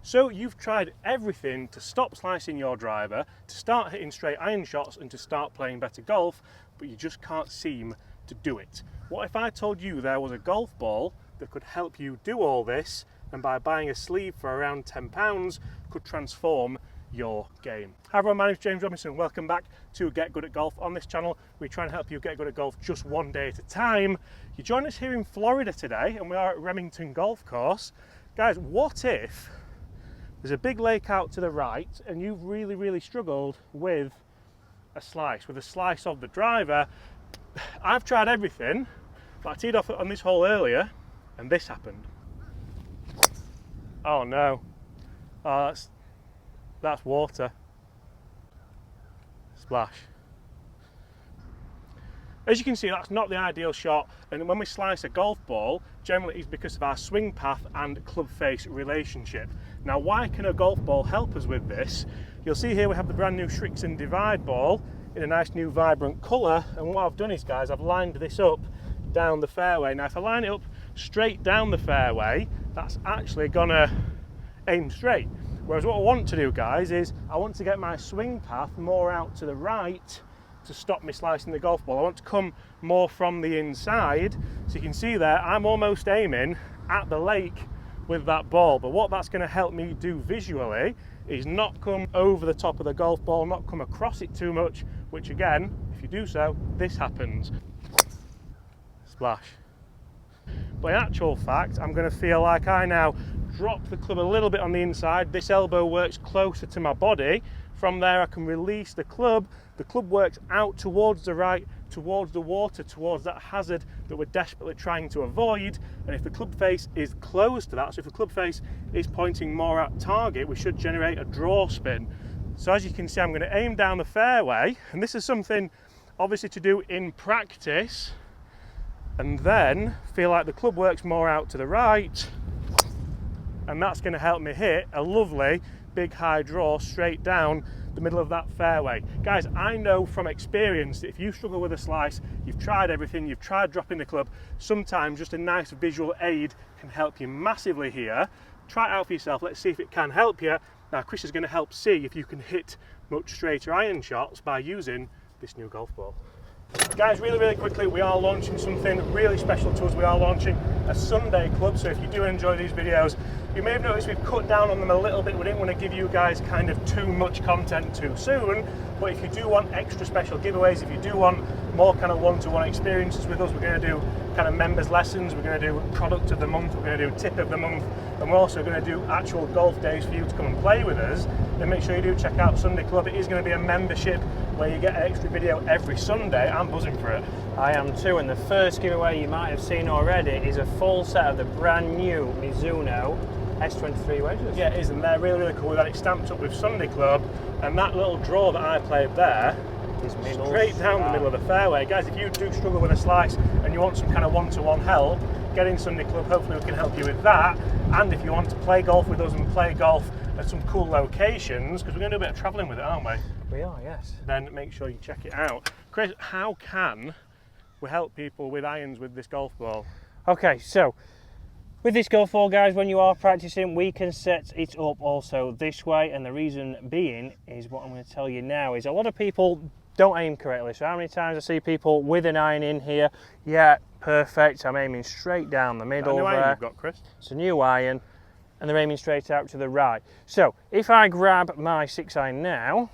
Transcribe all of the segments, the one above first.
So you've tried everything to stop slicing your driver, to start hitting straight iron shots and to start playing better golf, but you just can't seem to do it. What if I told you there was a golf ball that could help you do all this, and by buying a sleeve for around £10 could transform your game? Hi everyone, my name is James Robinson. Welcome back to Get Good at Golf. On this channel we try and help you get good at golf just one day at a time. You join us here in Florida today and we are at Remington Golf Course. Guys, what if there's a big lake out to the right and you've really struggled with a slice of the driver? I've tried everything, but I teed off on this hole earlier and this happened. Oh no, oh, that's water. Splash. As you can see, that's not the ideal shot, and when we slice a golf ball, generally it's because of our swing path and club face relationship. Now, why can a golf ball help us with this? You'll see here we have the brand new Srixon Divide ball in a nice new vibrant colour, and what I've done is, guys, I've lined this up down the fairway. Now, if I line it up straight down the fairway, that's actually gonna aim straight. Whereas what I want to do, guys, is I want to get my swing path more out to the right to stop me slicing the golf ball. I want to come more from the inside. So you can see there, I'm almost aiming at the lake with that ball. But what that's going to help me do visually is not come over the top of the golf ball, not come across it too much, which again, if you do so, this happens. Splash. But in actual fact, I'm going to feel like I now drop the club a little bit on the inside. This elbow works closer to my body. From there I can release the club. The club works out towards the right, towards the water, towards that hazard that we're desperately trying to avoid. And if the club face is close to that, so if the club face is pointing more at target, we should generate a draw spin. So as you can see, I'm going to aim down the fairway, and this is something obviously to do in practice, and then feel like the club works more out to the right, and that's going to help me hit a lovely big high draw straight down the middle of that fairway. Guys, I know from experience that if you struggle with a slice, you've tried everything, you've tried dropping the club, sometimes just a nice visual aid can help you massively here. Try it out for yourself, let's see if it can help you. Now Chris is going to help see if you can hit much straighter iron shots by using this new golf ball. Guys, really quickly, we are launching something really special to us. We are launching a Sunday club, so if you do enjoy these videos, you may have noticed we've cut down on them a little bit. We didn't want to give you guys kind of too much content too soon, but if you do want extra special giveaways, if you do want more kind of one-to-one experiences with us, we're going to do kind of members lessons, we're going to do product of the month, we're going to do tip of the month, and we're also going to do actual golf days for you to come and play with us. Then make sure you do check out Sunday Club. It is going to be a membership where you get an extra video every Sunday. I'm buzzing for it. I am too, and the first giveaway you might have seen already is a full set of the brand new Mizuno S23 wedges. Yeah, it is, and they're really cool. We've got it stamped up with Sunday Club, and that little draw that I played there is straight down the middle of the fairway. Guys, if you do struggle with a slice and you want some kind of one-to-one help, get in Sunday Club. Hopefully we can help you with that. And if you want to play golf with us and play golf at some cool locations, because we're going to do a bit of travelling with it, aren't we? We are, yes. Then make sure you check it out. Chris, how can we help people with irons with this golf ball? Okay, so with this golf ball, guys, when you are practicing, we can set it up also this way, and the reason being is what I'm going to tell you now is a lot of people don't aim correctly. So how many times I see people with an iron in here, yeah, perfect, I'm aiming straight down the middle there. Iron you've got, Chris? It's a new iron, and they're aiming straight out to the right. So if I grab my 6-iron now,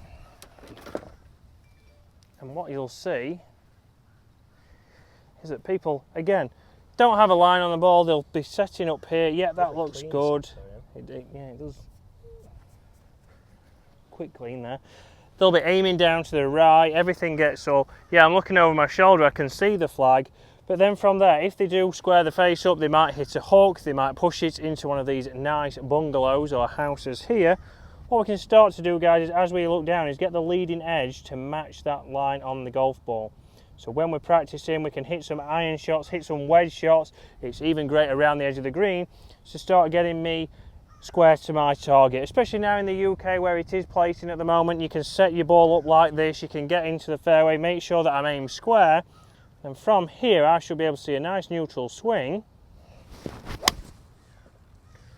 and what you'll see is that people, again, don't have a line on the ball. They'll be setting up here. Yeah, that looks good. Yeah, it does. Quick clean there. They'll be aiming down to the right. Everything gets up. Yeah, I'm looking over my shoulder. I can see the flag. But then from there, if they do square the face up, they might hit a hook. They might push it into one of these nice bungalows or houses here. What we can start to do, guys, is as we look down, is get the leading edge to match that line on the golf ball. So when we're practicing, we can hit some iron shots, hit some wedge shots. It's even great around the edge of the green to start getting me square to my target, especially now in the UK where it is placing at the moment. You can set your ball up like this, you can get into the fairway, make sure that I'm aimed square, and from here I should be able to see a nice neutral swing.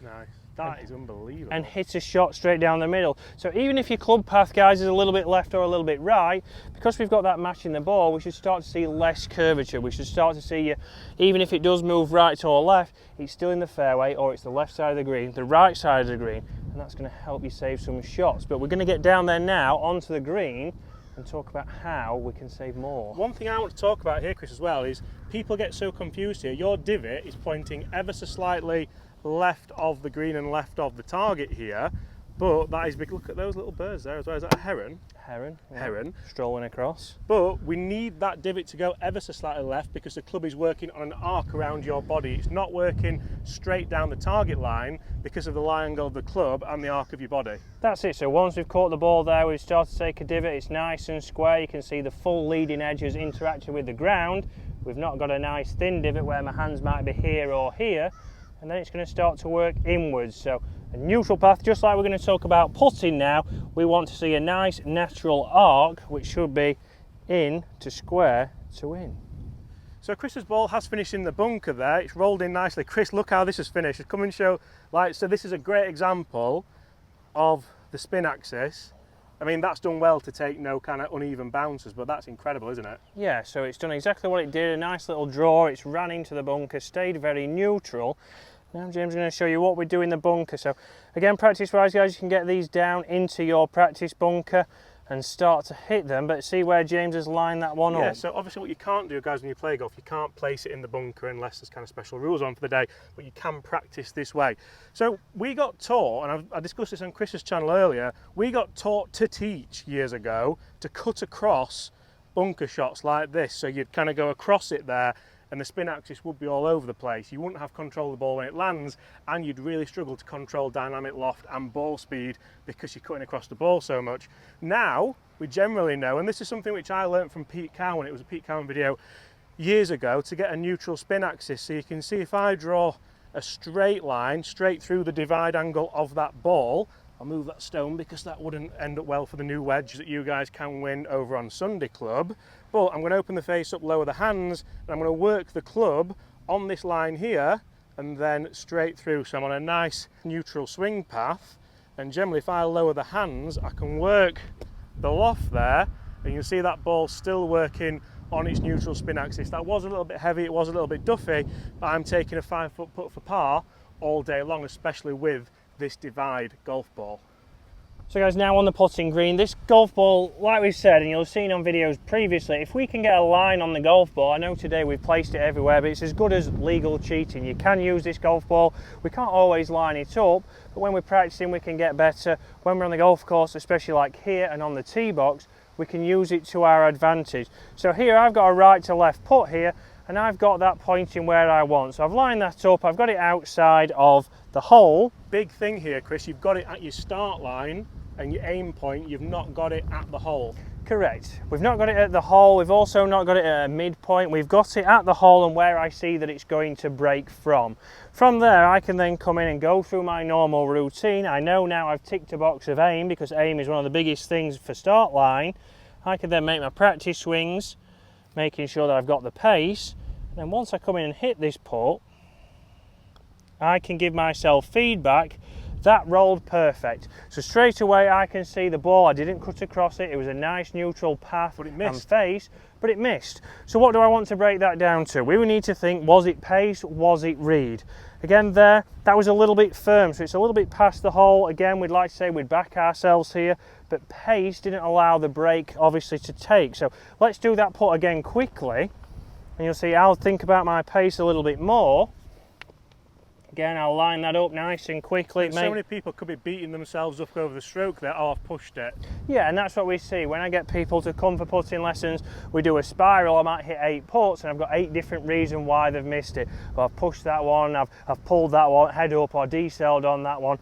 Nice. That is unbelievable. And hit a shot straight down the middle. So even if your club path, guys, is a little bit left or a little bit right, because we've got that match in the ball, we should start to see less curvature. We should start to see you, even if it does move right or left, it's still in the fairway, or it's the left side of the green, the right side of the green, and that's going to help you save some shots. But we're going to get down there now onto the green and talk about how we can save more. One thing I want to talk about here, Chris, as well, is people get so confused here. Your divot is pointing ever so slightly left of the green and left of the target here, but that is big. Look at those little birds there as well. Is that a heron? Heron. Yeah. Heron. Strolling across. But we need that divot to go ever so slightly left because the club is working on an arc around your body. It's not working straight down the target line because of the lie angle of the club and the arc of your body. That's it. So once we've caught the ball there, we've started to take a divot. It's nice and square. You can see the full leading edges interacting with the ground. We've not got a nice thin divot where my hands might be here or here. And then it's going to start to work inwards. So a neutral path, just like we're going to talk about putting now, we want to see a nice natural arc, which should be in to square to in. So Chris's ball has finished in the bunker there. It's rolled in nicely. Chris, look how this has finished. Come and show, so this is a great example of the spin axis. I mean, that's done well to take no kind of uneven bounces, but that's incredible, isn't it? Yeah, so it's done exactly what it did, a nice little draw. It's ran into the bunker, stayed very neutral. Now James is going to show you what we do in the bunker. So again, practice-wise, guys, you can get these down into your practice bunker and start to hit them, but see where James has lined that one up. Yeah, so obviously what you can't do, guys, when you play golf, you can't place it in the bunker unless there's kind of special rules on for the day, but you can practice this way. So we got taught, and I discussed this on Chris's channel earlier, we got taught to teach years ago to cut across bunker shots like this. So you'd kind of go across it there, and the spin axis would be all over the place. You wouldn't have control of the ball when it lands, and you'd really struggle to control dynamic loft and ball speed because you're cutting across the ball so much. Now, we generally know, and this is something which I learned from Pete Cowan, it was a Pete Cowan video years ago, to get a neutral spin axis. So you can see if I draw a straight line straight through the divide angle of that ball, I'll move that stone because that wouldn't end up well for the new wedge that you guys can win over on Sunday Club. But I'm going to open the face up, lower the hands, and I'm going to work the club on this line here and then straight through. So I'm on a nice neutral swing path, and generally if I lower the hands, I can work the loft there, and you'll see that ball still working on its neutral spin axis. That was a little bit heavy, it was a little bit duffy, but I'm taking a 5-foot putt for par all day long, especially with this divide golf ball. So guys, now on the putting green, this golf ball, like we've said, and you'll have seen on videos previously, if we can get a line on the golf ball, I know today we've placed it everywhere, but it's as good as legal cheating. You can use this golf ball, we can't always line it up, but when we're practicing we can get better. When we're on the golf course, especially like here and on the tee box, we can use it to our advantage. So here I've got a right to left putt here, and I've got that pointing where I want. So I've lined that up, I've got it outside of the hole. Big thing here, Chris, you've got it at your start line and your aim point, you've not got it at the hole. Correct. We've not got it at the hole, we've also not got it at a midpoint, we've got it at the hole and where I see that it's going to break from. From there I can then come in and go through my normal routine. I know now I've ticked a box of aim because aim is one of the biggest things for start line. I can then make my practice swings, making sure that I've got the pace, and then once I come in and hit this putt, I can give myself feedback. That rolled perfect. So straight away I can see the ball, I didn't cut across it, it was a nice neutral path but it missed. and face, but it missed. So what do I want to break that down to? We would need to think, was it pace, was it read? Again there, that was a little bit firm, so it's a little bit past the hole. Again, we'd like to say we'd back ourselves here, but pace didn't allow the break obviously to take. So let's do that putt again quickly, and you'll see I'll think about my pace a little bit more. Again, I'll line that up nice and quickly. So many people could be beating themselves up over the stroke there. Oh, I've pushed it. Yeah, and that's what we see. When I get people to come for putting lessons, we do a spiral. I might hit 8 putts and I've got 8 different reasons why they've missed it. Well, I've pushed that one, I've pulled that one, head up or decelled on that one.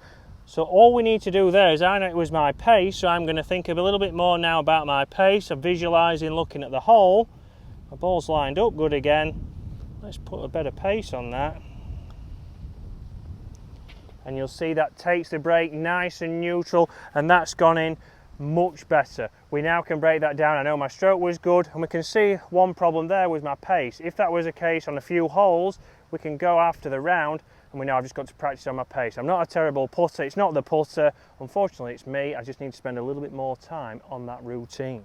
So all we need to do there is, I know it was my pace, so I'm going to think a little bit more now about my pace. I'm visualising, looking at the hole. My ball's lined up good again. Let's put a better pace on that. And you'll see that takes the break nice and neutral, and that's gone in much better. We now can break that down. I know my stroke was good, and we can see one problem there was my pace. If that was the case on a few holes, we can go after the round and we know I've just got to practice on my pace. I'm not a terrible putter, it's not the putter, unfortunately it's me, I just need to spend a little bit more time on that routine.